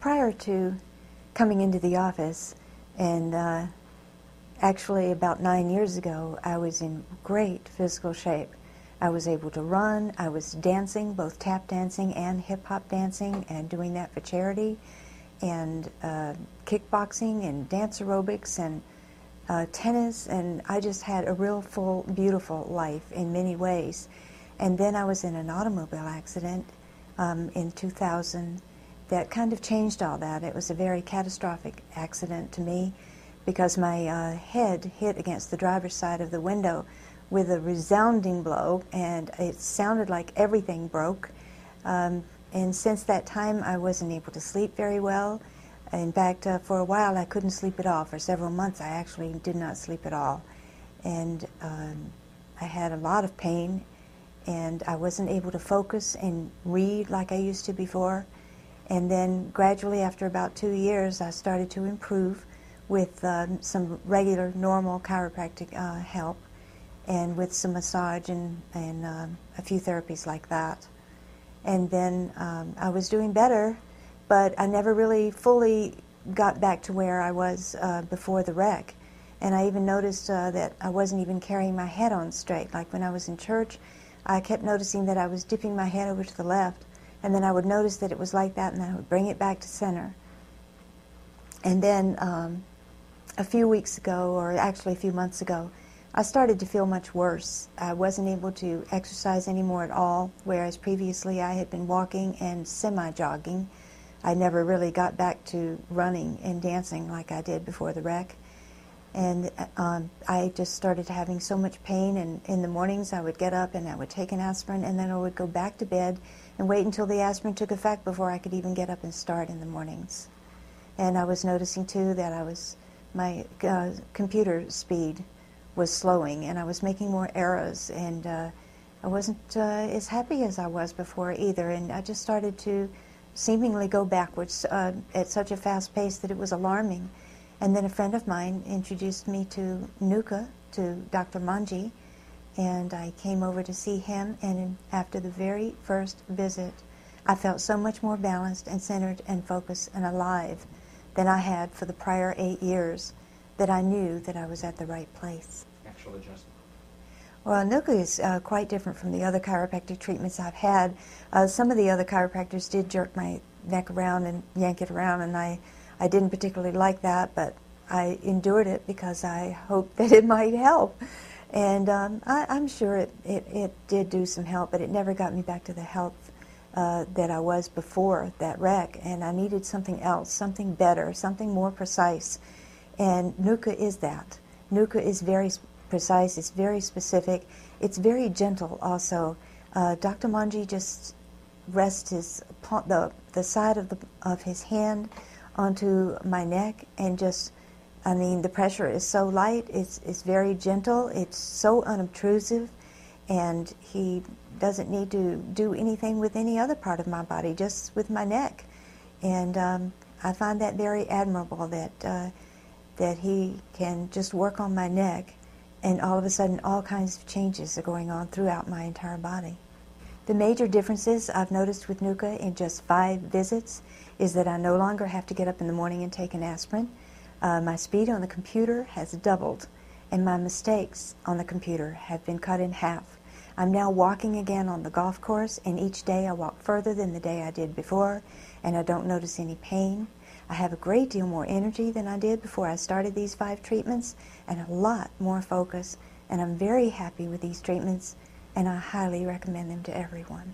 prior to coming into the office, and actually about 9 years ago, I was in great physical shape. I was able to run, I was dancing, both tap dancing and hip-hop dancing, and doing that for charity, and kickboxing and dance aerobics and tennis, and I just had a real full, beautiful life in many ways. And then I was in an automobile accident in 2000 that kind of changed all that. It was a very catastrophic accident to me because my head hit against the driver's side of the window with a resounding blow, and it sounded like everything broke. And since that time, I wasn't able to sleep very well. In fact, for a while, I couldn't sleep at all. For several months, I actually did not sleep at all. And I had a lot of pain, and I wasn't able to focus and read like I used to before. And then gradually, after about 2 years, I started to improve with some regular, normal chiropractic help, and with some massage and a few therapies like that. And then I was doing better, but I never really fully got back to where I was before the wreck. And I even noticed that I wasn't even carrying my head on straight. Like when I was in church, I kept noticing that I was dipping my head over to the left, and then I would notice that it was like that, and then I would bring it back to center. And then a few weeks ago, or actually a few months ago, I started to feel much worse. I wasn't able to exercise anymore at all, whereas previously I had been walking and semi-jogging. I never really got back to running and dancing like I did before the wreck. And I just started having so much pain, and in the mornings I would get up and I would take an aspirin, and then I would go back to bed and wait until the aspirin took effect before I could even get up and start in the mornings. And I was noticing too that my computer speed was slowing, and I was making more errors, and I wasn't as happy as I was before either, and I just started to seemingly go backwards at such a fast pace that it was alarming. And then a friend of mine introduced me to Nuka, to Dr. Manji, and I came over to see him, and after the very first visit, I felt so much more balanced and centered and focused and alive than I had for the prior 8 years, that I knew that I was at the right place. Actual adjustment. Well, Nuka is quite different from the other chiropractic treatments I've had. Some of the other chiropractors did jerk my neck around and yank it around, and I didn't particularly like that, but I endured it because I hoped that it might help. And I'm sure it did do some help, but it never got me back to the health that I was before that wreck, and I needed something else, something better, something more precise. And Nuka is that. Nuka is very precise, it's very specific, it's very gentle also. Dr. Manji just rests the side of his hand onto my neck, and just, I mean, the pressure is so light, it's very gentle, it's so unobtrusive, and he doesn't need to do anything with any other part of my body, just with my neck. And I find that very admirable, that he can just work on my neck, and all of a sudden all kinds of changes are going on throughout my entire body. The major differences I've noticed with Nuka in just 5 visits is that I no longer have to get up in the morning and take an aspirin. My speed on the computer has doubled, and my mistakes on the computer have been cut in half. I'm now walking again on the golf course, and each day I walk further than the day I did before, and I don't notice any pain. I have a great deal more energy than I did before I started these 5 treatments, and a lot more focus, and I'm very happy with these treatments, and I highly recommend them to everyone.